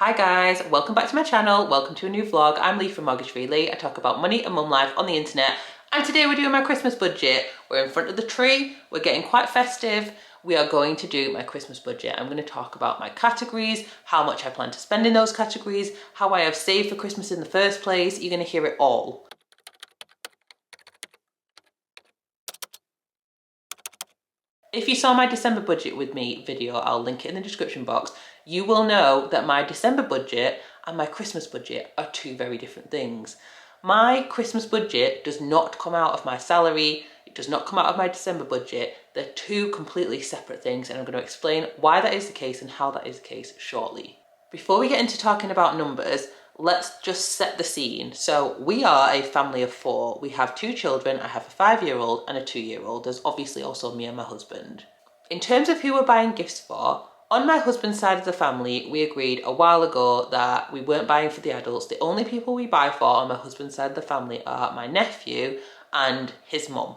Hi guys, welcome back to my channel. Welcome to a new vlog. I'm Lee from Mortgage Free Lee. I talk about money and mum life on the internet. And today we're doing my Christmas budget. We're in front of the tree. We're getting quite festive. We are going to do my Christmas budget. I'm going to talk about my categories, how much I plan to spend in those categories, how I have saved for Christmas in the first place. You're going to hear it all. If you saw my December budget with me video, I'll link it in the description box, you will know that my December budget and my Christmas budget are two very different things. My Christmas budget does not come out of my salary, it does not come out of my December budget. They're two completely separate things, and I'm going to explain why that is the case and how that is the case shortly. Before we get into talking about numbers, let's just set the scene. So we are a family of four. We have two children. I have a 5-year-old and a 2-year-old. There's obviously also me and my husband. In terms of who we're buying gifts for, on my husband's side of the family, we agreed a while ago that we weren't buying for the adults. The only people we buy for on my husband's side of the family are my nephew and his mum.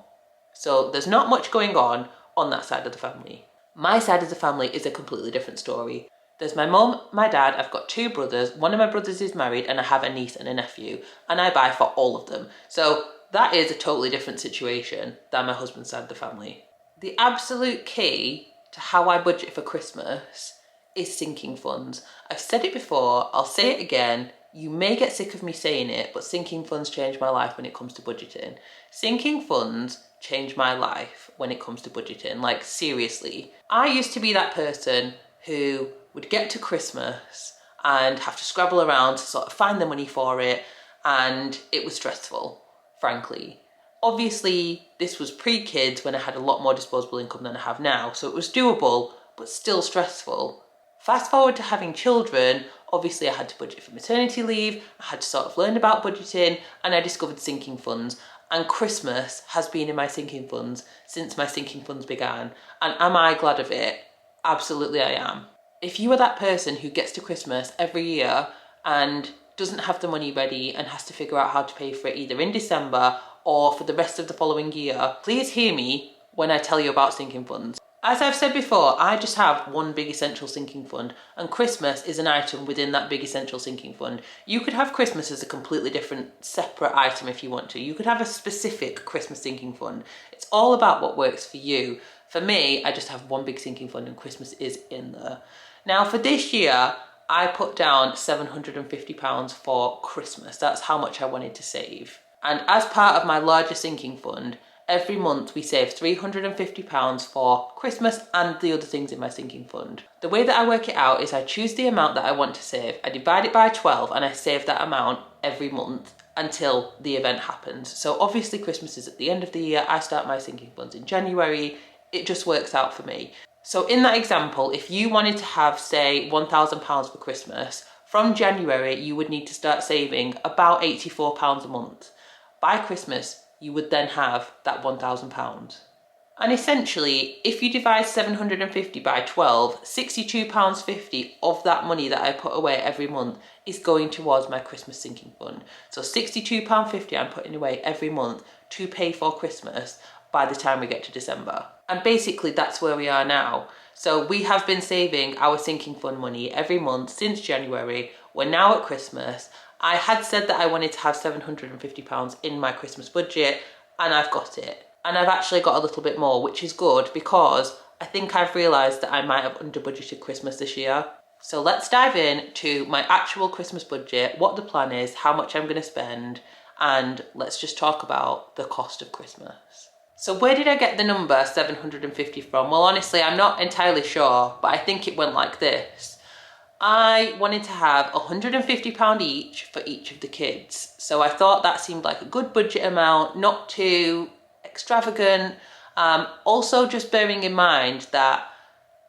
So there's not much going on that side of the family. My side of the family is a completely different story. There's my mum, my dad, I've got two brothers, one of my brothers is married, and I have a niece and a nephew, and I buy for all of them. So that is a totally different situation than my husband's side of the family. The absolute key to how I budget for Christmas is sinking funds. I've said it before, I'll say it again. You may get sick of me saying it, but sinking funds changed my life when it comes to budgeting. Sinking funds changed my life when it comes to budgeting, like seriously. I used to be that person who would get to Christmas and have to scrabble around to sort of find the money for it, and it was stressful, frankly. Obviously, this was pre-kids when I had a lot more disposable income than I have now, so it was doable, but still stressful. Fast forward to having children, obviously I had to budget for maternity leave, I had to sort of learn about budgeting, and I discovered sinking funds. And Christmas has been in my sinking funds since my sinking funds began. And am I glad of it? Absolutely I am. If you are that person who gets to Christmas every year and doesn't have the money ready and has to figure out how to pay for it either in December or for the rest of the following year, please hear me when I tell you about sinking funds. As I've said before, I just have one big essential sinking fund, and Christmas is an item within that big essential sinking fund. You could have Christmas as a completely different, separate item if you want to. You could have a specific Christmas sinking fund. It's all about what works for you. For me, I just have one big sinking fund and Christmas is in there. Now for this year, I put down £750 for Christmas. That's how much I wanted to save. And as part of my larger sinking fund, every month we save £350 for Christmas and the other things in my sinking fund. The way that I work it out is I choose the amount that I want to save, I divide it by 12 and I save that amount every month until the event happens. So obviously Christmas is at the end of the year, I start my sinking funds in January, it just works out for me. So in that example, if you wanted to have, say, £1,000 for Christmas, from January you would need to start saving about £84 a month. By Christmas, you would then have that £1,000. And essentially, if you divide 750 by 12, £62.50 of that money that I put away every month is going towards my Christmas sinking fund. So £62.50 I'm putting away every month to pay for Christmas by the time we get to December. And basically that's where we are now. So we have been saving our sinking fund money every month since January. We're now at Christmas. I had said that I wanted to have £750 in my Christmas budget, and I've got it. And I've actually got a little bit more, which is good because I think I've realised that I might have under budgeted Christmas this year. So let's dive in to my actual Christmas budget, what the plan is, how much I'm going to spend, and let's just talk about the cost of Christmas. So where did I get the number 750 from? Well, honestly, I'm not entirely sure, but I think it went like this. I wanted to have £150 each for each of the kids. So I thought that seemed like a good budget amount, not too extravagant. Also just bearing in mind that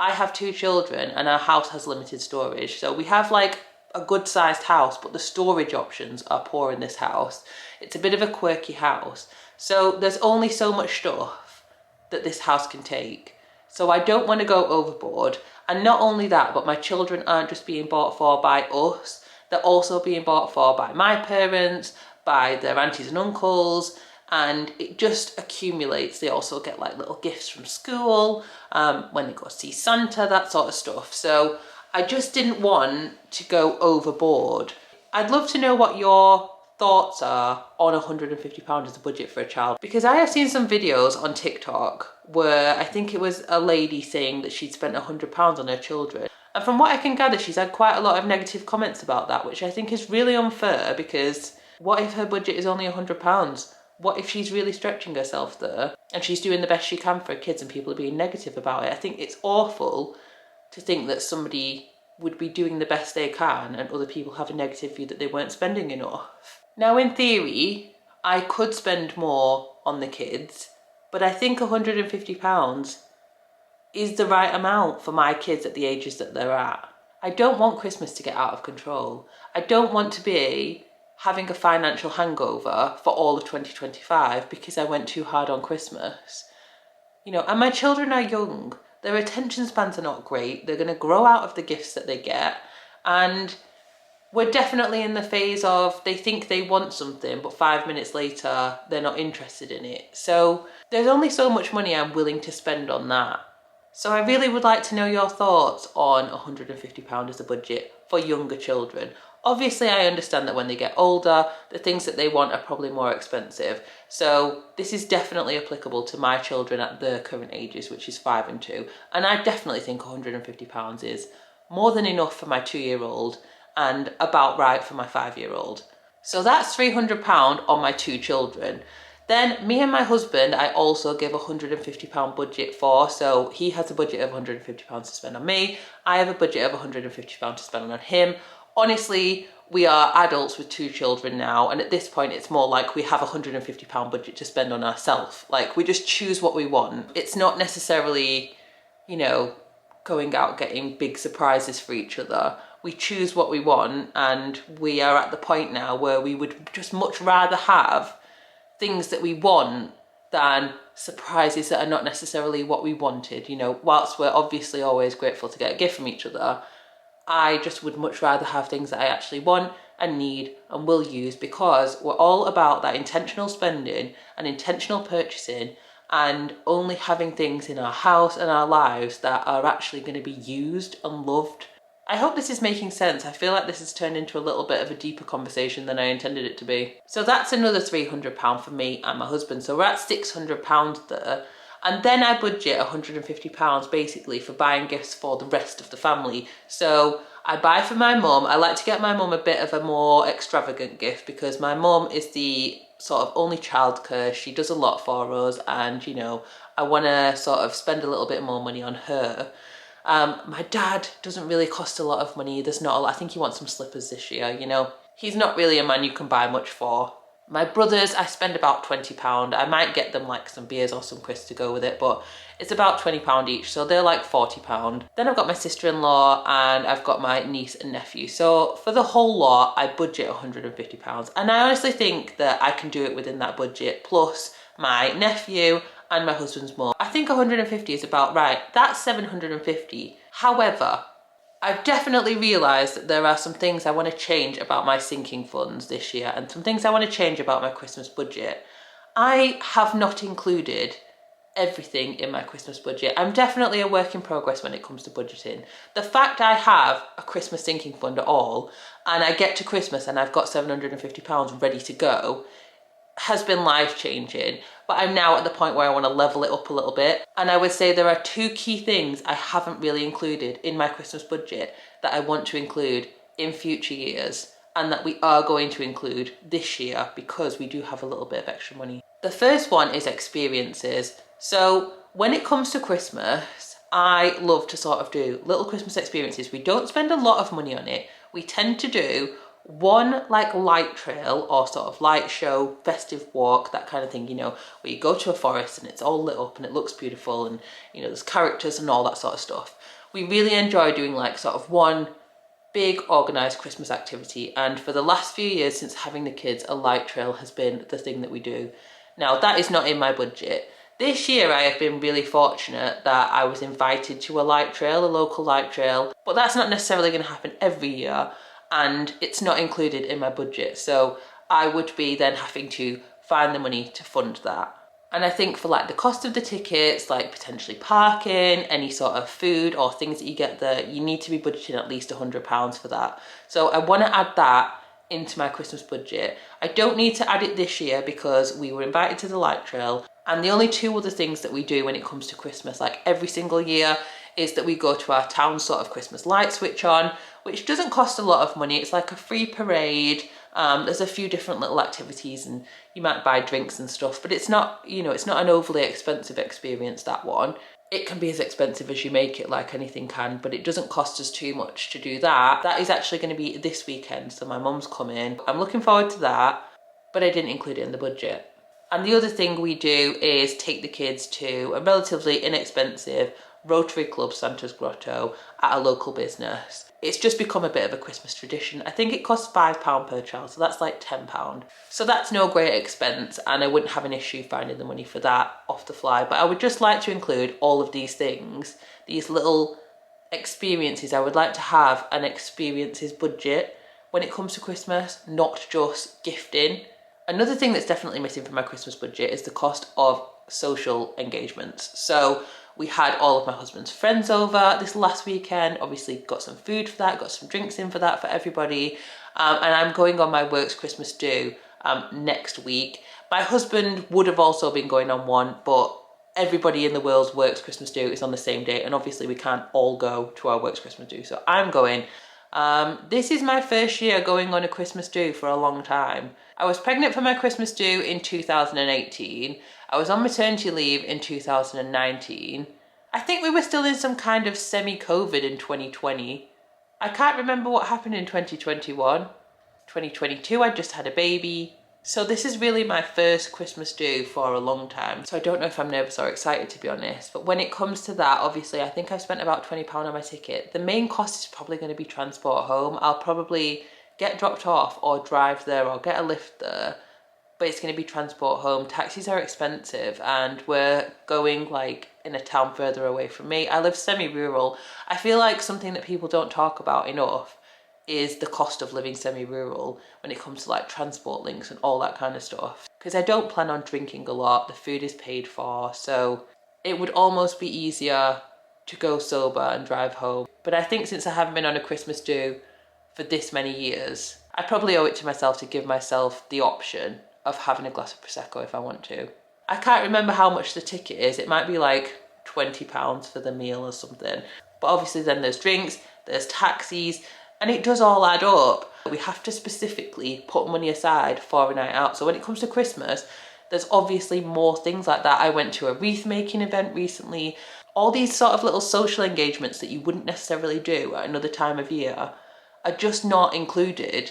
I have two children and our house has limited storage. So we have like a good sized house, but the storage options are poor in this house. It's a bit of a quirky house. So there's only so much stuff that this house can take. So I don't want to go overboard. And not only that, but my children aren't just being bought for by us, they're also being bought for by my parents, by their aunties and uncles, and it just accumulates. They also get like little gifts from school, when they go see Santa, that sort of stuff. So I just didn't want to go overboard. I'd love to know what your thoughts are on £150 as a budget for a child, because I have seen some videos on TikTok where I think it was a lady saying that she'd spent £100 on her children. And from what I can gather, she's had quite a lot of negative comments about that, which I think is really unfair, because what if her budget is only £100? What if she's really stretching herself there and she's doing the best she can for her kids and people are being negative about it? I think it's awful to think that somebody would be doing the best they can and other people have a negative view that they weren't spending enough. Now, in theory, I could spend more on the kids, but I think £150 is the right amount for my kids at the ages that they're at. I don't want Christmas to get out of control. I don't want to be having a financial hangover for all of 2025 because I went too hard on Christmas. You know, and my children are young. Their attention spans are not great. They're going to grow out of the gifts that they get. And we're definitely in the phase of they think they want something, but 5 minutes later, they're not interested in it. So there's only so much money I'm willing to spend on that. So I really would like to know your thoughts on £150 as a budget for younger children. Obviously, I understand that when they get older, the things that they want are probably more expensive. So this is definitely applicable to my children at their current ages, which is 5 and 2. And I definitely think £150 is more than enough for my 2-year-old and about right for my 5-year-old. So that's £300 on my 2 children. Then me and my husband, I also give a £150 budget for. So he has a budget of £150 to spend on me. I have a budget of £150 to spend on him. Honestly, we are adults with 2 children now, and at this point it's more like we have a £150 budget to spend on ourselves. Like, we just choose what we want. It's not necessarily, you know, going out getting big surprises for each other. We choose what we want, and we are at the point now where we would just much rather have things that we want than surprises that are not necessarily what we wanted. You know, whilst we're obviously always grateful to get a gift from each other, I just would much rather have things that I actually want and need and will use, because we're all about that intentional spending and intentional purchasing and only having things in our house and our lives that are actually going to be used and loved. I hope this is making sense. I feel like this has turned into a little bit of a deeper conversation than I intended it to be. So that's another £300 for me and my husband. So we're at £600 there. And then I budget £150 basically for buying gifts for the rest of the family. So I buy for my mum. I like to get my mum a bit of a more extravagant gift because my mum is the sort of only childcare. She does a lot for us, and you know, I want to sort of spend a little bit more money on her. My dad doesn't really cost a lot of money. There's not a lot. I think he wants some slippers this year, you know. He's not really a man you can buy much for. My brothers, I spend about £20. I might get them like some beers or some crisps to go with it, but it's about £20 each, so they're like £40. Then I've got my sister-in-law and I've got my niece and nephew. So for the whole lot, I budget £150. And I honestly think that I can do it within that budget, plus my nephew and my husband's mum. I think 150 is about right. That's 750. However, I've definitely realised that there are some things I want to change about my sinking funds this year and some things I want to change about my Christmas budget. I have not included everything in my Christmas budget. I'm definitely a work in progress when it comes to budgeting. The fact I have a Christmas sinking fund at all and I get to Christmas and I've got £750 ready to go has been life-changing, but I'm now at the point where I want to level it up a little bit. And I would say there are 2 key things I haven't really included in my Christmas budget that I want to include in future years, and that we are going to include this year because we do have a little bit of extra money. The first one is experiences. So when it comes to Christmas, I love to sort of do little Christmas experiences. We don't spend a lot of money on it. We tend to do one like light trail or sort of light show, festive walk, that kind of thing, you know, where you go to a forest and it's all lit up and it looks beautiful and, you know, there's characters and all that sort of stuff. We really enjoy doing like sort of one big organised Christmas activity, and for the last few years since having the kids, a light trail has been the thing that we do. Now that is not in my budget. This year I have been really fortunate that I was invited to a light trail, a local light trail, but that's not necessarily going to happen every year. And it's not included in my budget. So I would be then having to find the money to fund that. And I think for like the cost of the tickets, like potentially parking, any sort of food or things that you get there, you need to be budgeting at least £100 for that. So I want to add that into my Christmas budget. I don't need to add it this year because we were invited to the light trail, and the only two other things that we do when it comes to Christmas, like every single year, is that we go to our town sort of Christmas light switch on, which doesn't cost a lot of money. It's like a free parade. There's a few different little activities and you might buy drinks and stuff, but it's not, you know, it's not an overly expensive experience, that one. It can be as expensive as you make it, like anything can, but it doesn't cost us too much to do that. That is actually going to be this weekend, so my mum's coming. I'm looking forward to that, but I didn't include it in the budget. And the other thing we do is take the kids to a relatively inexpensive Rotary Club Santa's Grotto at a local business. It's just become a bit of a Christmas tradition. I think it costs £5 per child, so that's like £10. So that's no great expense, and I wouldn't have an issue finding the money for that off the fly. But I would just like to include all of these things, these little experiences. I would like to have an experiences budget when it comes to Christmas, not just gifting. Another thing that's definitely missing from my Christmas budget is the cost of social engagements. So we had all of my husband's friends over this last weekend, obviously got some food for that, got some drinks in for that for everybody. And I'm going on my work's Christmas do next week. My husband would have also been going on one, but everybody in the world's work's Christmas do is on the same day, and obviously we can't all go to our work's Christmas do, so I'm going. This is my first year going on a Christmas do for a long time. I was pregnant for my Christmas do in 2018. I was on maternity leave in 2019. I think we were still in some kind of semi-COVID in 2020. I can't remember what happened in 2021. 2022, I just had a baby. So this is really my first Christmas do for a long time. So I don't know if I'm nervous or excited, to be honest. But when it comes to that, obviously, I think I've spent about £20 on my ticket. The main cost is probably going to be transport home. I'll probably get dropped off or drive there or get a lift there. But it's going to be transport home. Taxis are expensive, and we're going like in a town further away from me. I live semi-rural. I feel like something that people don't talk about enough is the cost of living semi-rural when it comes to like transport links and all that kind of stuff. Because I don't plan on drinking a lot, the food is paid for, so it would almost be easier to go sober and drive home. But I think since I haven't been on a Christmas do for this many years, I probably owe it to myself to give myself the option of having a glass of Prosecco if I want to. I can't remember how much the ticket is, it might be like £20 for the meal or something. But obviously then there's drinks, there's taxis, and it does all add up. We have to specifically put money aside for a night out. So when it comes to Christmas, there's obviously more things like that. I went to a wreath making event recently. All these sort of little social engagements that you wouldn't necessarily do at another time of year are just not included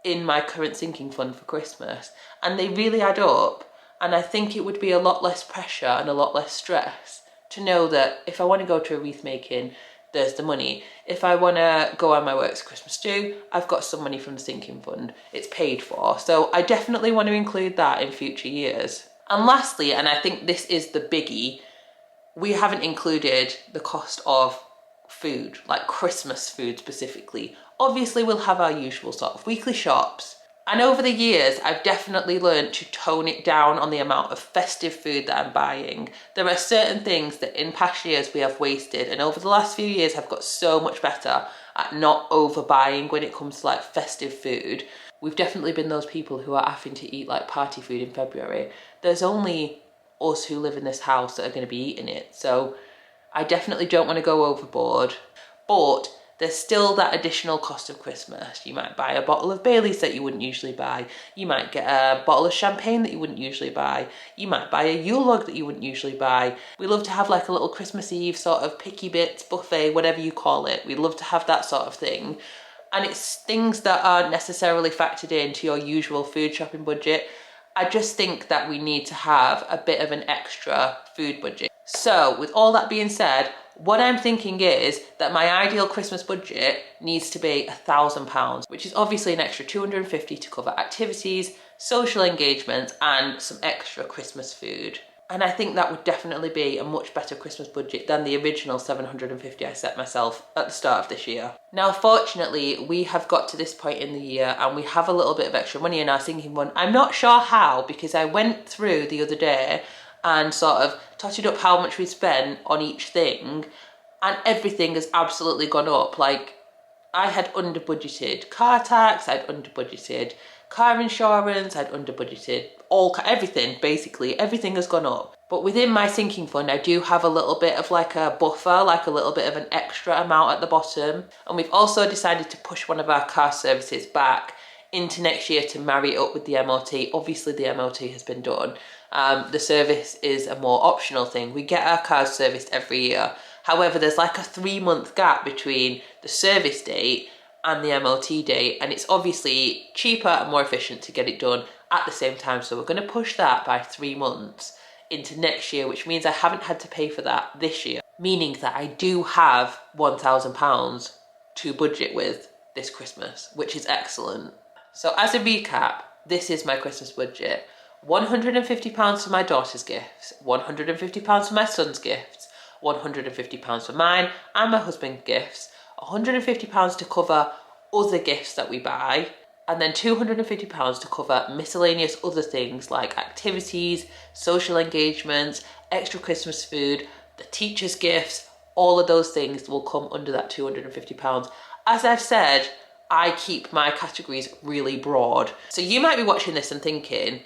in my current sinking fund for Christmas. And they really add up. And I think it would be a lot less pressure and a lot less stress to know that if I want to go to a wreath making, there's the money. If I want to go on my work's Christmas do, I've got some money from the sinking fund. It's paid for. So I definitely want to include that in future years. And lastly, and I think this is the biggie, we haven't included the cost of food, like Christmas food specifically. Obviously, we'll have our usual sort of weekly shops. And over the years, I've definitely learned to tone it down on the amount of festive food that I'm buying. There are certain things that in past years we have wasted, and over the last few years I've got so much better at not overbuying when it comes to like festive food. We've definitely been those people who are having to eat like party food in February. There's only us who live in this house that are going to be eating it, so I definitely don't want to go overboard. But there's still that additional cost of Christmas. You might buy a bottle of Baileys that you wouldn't usually buy. You might get a bottle of champagne that you wouldn't usually buy. You might buy a Yule log that you wouldn't usually buy. We love to have like a little Christmas Eve sort of picky bits buffet, whatever you call it. We love to have that sort of thing. And it's things that aren't necessarily factored into your usual food shopping budget. I just think that we need to have a bit of an extra food budget. So with all that being said, what I'm thinking is that my ideal Christmas budget needs to be £1,000, which is obviously an extra £250 to cover activities, social engagements, and some extra Christmas food. And I think that would definitely be a much better Christmas budget than the original £750 I set myself at the start of this year. Now, fortunately, we have got to this point in the year and we have a little bit of extra money in our sinking fund. I'm not sure how, because I went through the other day and sort of totted up how much we spent on each thing, and everything has absolutely gone up. Like, I had under budgeted car tax, I'd under budgeted car insurance, I'd under budgeted everything, basically everything has gone up. But within my sinking fund, I do have a little bit of like a buffer, like a little bit of an extra amount at the bottom. And we've also decided to push one of our car services back into next year to marry it up with the MOT. Obviously the MOT has been done. The service is a more optional thing. We get our cars serviced every year. However, there's like a 3-month gap between the service date and the MOT date, and it's obviously cheaper and more efficient to get it done at the same time. So we're going to push that by 3 months into next year, which means I haven't had to pay for that this year, meaning that I do have £1,000 to budget with this Christmas, which is excellent. So as a recap, this is my Christmas budget. £150 for my daughter's gifts, £150 for my son's gifts, £150 for mine and my husband's gifts, £150 to cover other gifts that we buy, and then £250 to cover miscellaneous other things like activities, social engagements, extra Christmas food, the teachers' gifts. All of those things will come under that £250. As I've said, I keep my categories really broad. So you might be watching this and thinking,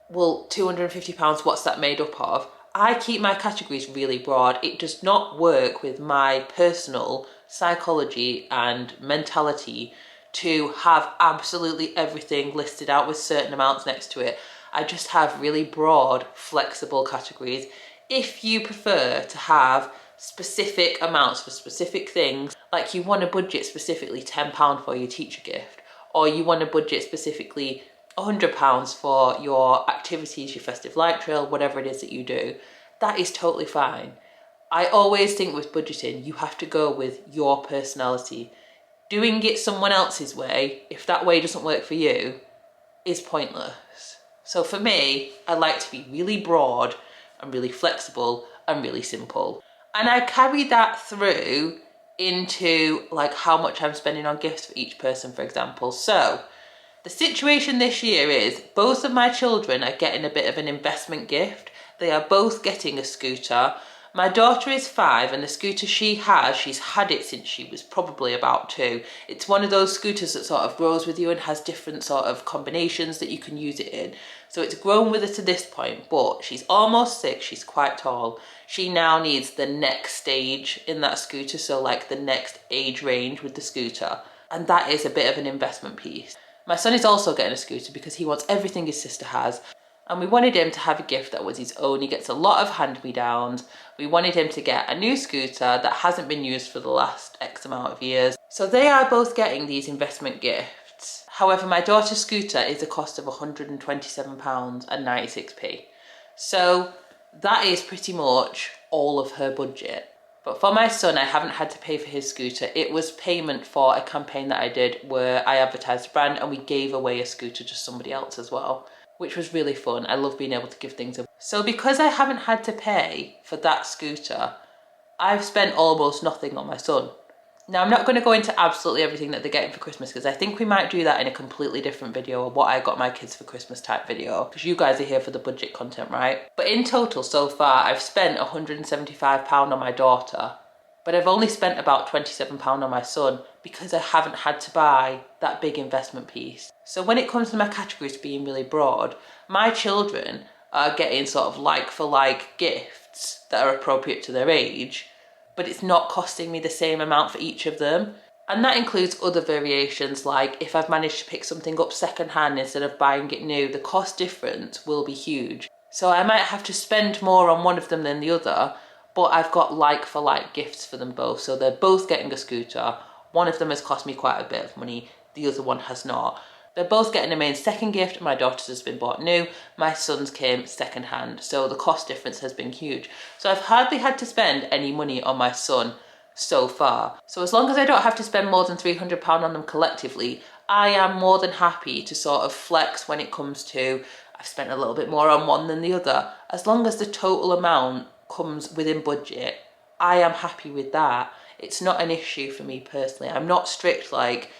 well, £250, what's that made up of? I keep my categories really broad. It does not work with my personal psychology and mentality to have absolutely everything listed out with certain amounts next to it. I just have really broad, flexible categories. If you prefer to have specific amounts for specific things, like you want to budget specifically £10 for your teacher gift, or you want to budget specifically £100 for your activities, your festive light trail, whatever it is that you do, that is totally fine. I always think with budgeting, you have to go with your personality. Doing it someone else's way, if that way doesn't work for you, is pointless. So for me, I like to be really broad and really flexible and really simple. And I carry that through into like how much I'm spending on gifts for each person, for example. So the situation this year is both of my children are getting a bit of an investment gift. They are both getting a scooter. My daughter is 5 and the scooter she's had it since she was probably about 2. It's one of those scooters that sort of grows with you and has different sort of combinations that you can use it in. So it's grown with her to this point, but she's almost 6, she's quite tall. She now needs the next stage in that scooter, so like the next age range with the scooter. And that is a bit of an investment piece. My son is also getting a scooter because he wants everything his sister has. And we wanted him to have a gift that was his own. He gets a lot of hand-me-downs. We wanted him to get a new scooter that hasn't been used for the last X amount of years. So they are both getting these investment gifts. However, my daughter's scooter is a cost of £127.96. So that is pretty much all of her budget. But for my son, I haven't had to pay for his scooter. It was payment for a campaign that I did where I advertised the brand and we gave away a scooter to somebody else as well, which was really fun. I love being able to give things away. So because I haven't had to pay for that scooter, I've spent almost nothing on my son. Now, I'm not going to go into absolutely everything that they're getting for Christmas because I think we might do that in a completely different video, of what I got my kids for Christmas type video, because you guys are here for the budget content, right? But in total so far, I've spent £175 on my daughter, but I've only spent about £27 on my son because I haven't had to buy that big investment piece. So when it comes to my categories being really broad, my children are getting sort of like for like gifts that are appropriate to their age, but it's not costing me the same amount for each of them. And that includes other variations, like if I've managed to pick something up secondhand instead of buying it new, the cost difference will be huge. So I might have to spend more on one of them than the other, but I've got like for like gifts for them both. So they're both getting a scooter. One of them has cost me quite a bit of money, the other one has not. They're both getting a main second gift. My daughter's has been bought new. My son's came second hand. So the cost difference has been huge. So I've hardly had to spend any money on my son so far. So as long as I don't have to spend more than £300 on them collectively, I am more than happy to sort of flex when it comes to, I've spent a little bit more on one than the other. As long as the total amount comes within budget, I am happy with that. It's not an issue for me personally. I'm not strict like,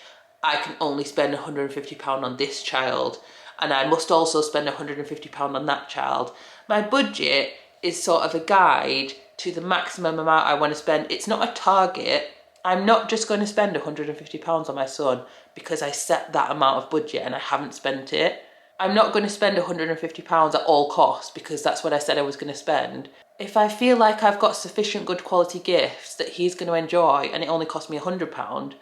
I can only spend £150 on this child and I must also spend £150 on that child. My budget is sort of a guide to the maximum amount I want to spend. It's not a target. I'm not just going to spend £150 on my son because I set that amount of budget and I haven't spent it. I'm not going to spend £150 at all costs because that's what I said I was going to spend. If I feel like I've got sufficient good quality gifts that he's going to enjoy and it only cost me £100,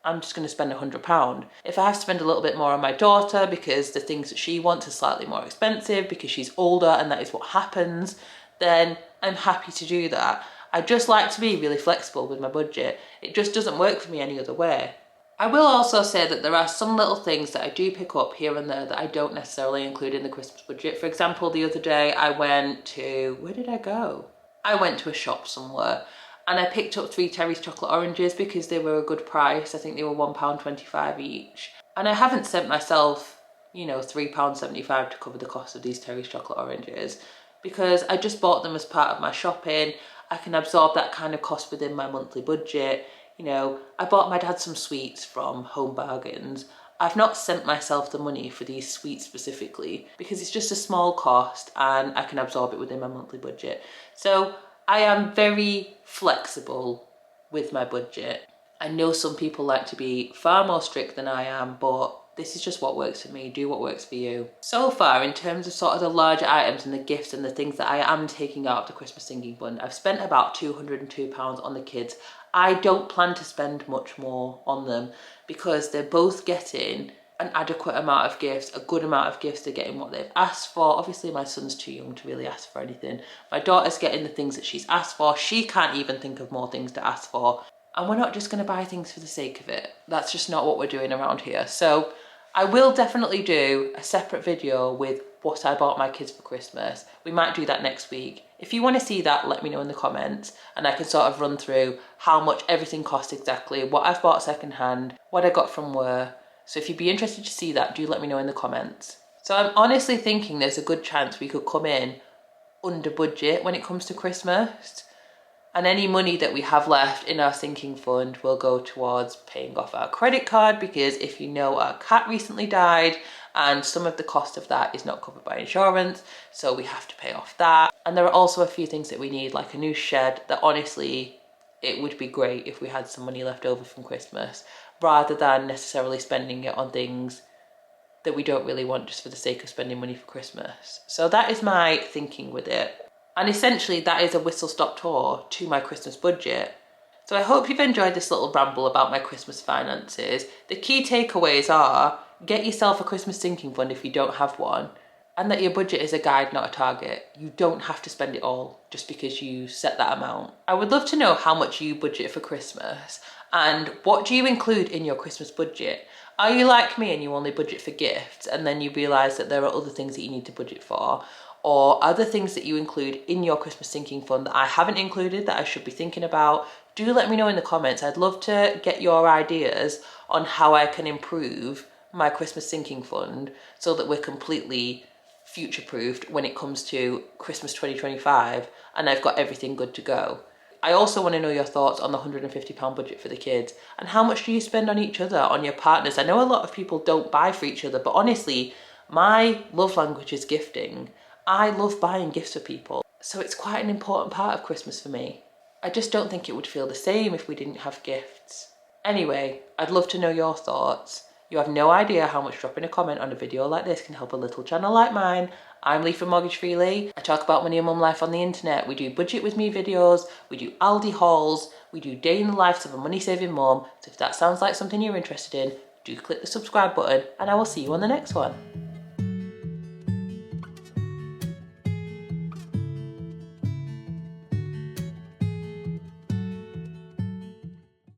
I'm just going to spend £100. If I have to spend a little bit more on my daughter because the things that she wants are slightly more expensive because she's older and that is what happens, then I'm happy to do that. I just like to be really flexible with my budget. It just doesn't work for me any other way. I will also say that there are some little things that I do pick up here and there that I don't necessarily include in the Christmas budget. For example, the other day I went to, where did I go? I went to a shop somewhere and I picked up 3 Terry's chocolate oranges because they were a good price. I think they were £1.25 each. And I haven't sent myself, you know, £3.75 to cover the cost of these Terry's chocolate oranges because I just bought them as part of my shopping. I can absorb that kind of cost within my monthly budget. You know, I bought my dad some sweets from Home Bargains. I've not sent myself the money for these sweets specifically because it's just a small cost and I can absorb it within my monthly budget. So I am very flexible with my budget. I know some people like to be far more strict than I am, but this is just what works for me. Do what works for you. So far, in terms of sort of the larger items and the gifts and the things that I am taking out of the Christmas Sinking Fund, I've spent about £202 on the kids. I don't plan to spend much more on them because they're both getting an adequate amount of gifts, a good amount of gifts. They're getting what they've asked for. Obviously, my son's too young to really ask for anything. My daughter's getting the things that she's asked for. She can't even think of more things to ask for. And we're not just going to buy things for the sake of it. That's just not what we're doing around here. So I will definitely do a separate video with what I bought my kids for Christmas. We might do that next week. If you want to see that, let me know in the comments and I can sort of run through how much everything cost exactly, what I've bought secondhand, what I got from where. So if you'd be interested to see that, do let me know in the comments. So I'm honestly thinking there's a good chance we could come in under budget when it comes to Christmas. And any money that we have left in our sinking fund will go towards paying off our credit card because if you know, our cat recently died and some of the cost of that is not covered by insurance, so we have to pay off that. And there are also a few things that we need, like a new shed, that honestly, it would be great if we had some money left over from Christmas rather than necessarily spending it on things that we don't really want just for the sake of spending money for Christmas. So that is my thinking with it. And essentially that is a whistle-stop tour to my Christmas budget. So I hope you've enjoyed this little ramble about my Christmas finances. The key takeaways are, get yourself a Christmas sinking fund if you don't have one, and that your budget is a guide, not a target. You don't have to spend it all just because you set that amount. I would love to know how much you budget for Christmas and what do you include in your Christmas budget? Are you like me and you only budget for gifts and then you realise that there are other things that you need to budget for? Or are there things that you include in your Christmas sinking fund that I haven't included that I should be thinking about? Do let me know in the comments. I'd love to get your ideas on how I can improve my Christmas sinking fund so that we're completely future-proofed when it comes to Christmas 2025 and I've got everything good to go. I also want to know your thoughts on the £150 budget for the kids and how much do you spend on each other, on your partners? I know a lot of people don't buy for each other, but honestly, my love language is gifting. I love buying gifts for people, so it's quite an important part of Christmas for me. I just don't think it would feel the same if we didn't have gifts. Anyway, I'd love to know your thoughts. You have no idea how much dropping a comment on a video like this can help a little channel like mine. I'm Lee from Mortgage Free Lee. I talk about money and mum life on the internet. We do budget with me videos, we do Aldi hauls, we do day in the lives of a money saving mum. So if that sounds like something you're interested in, do click the subscribe button and I will see you on the next one.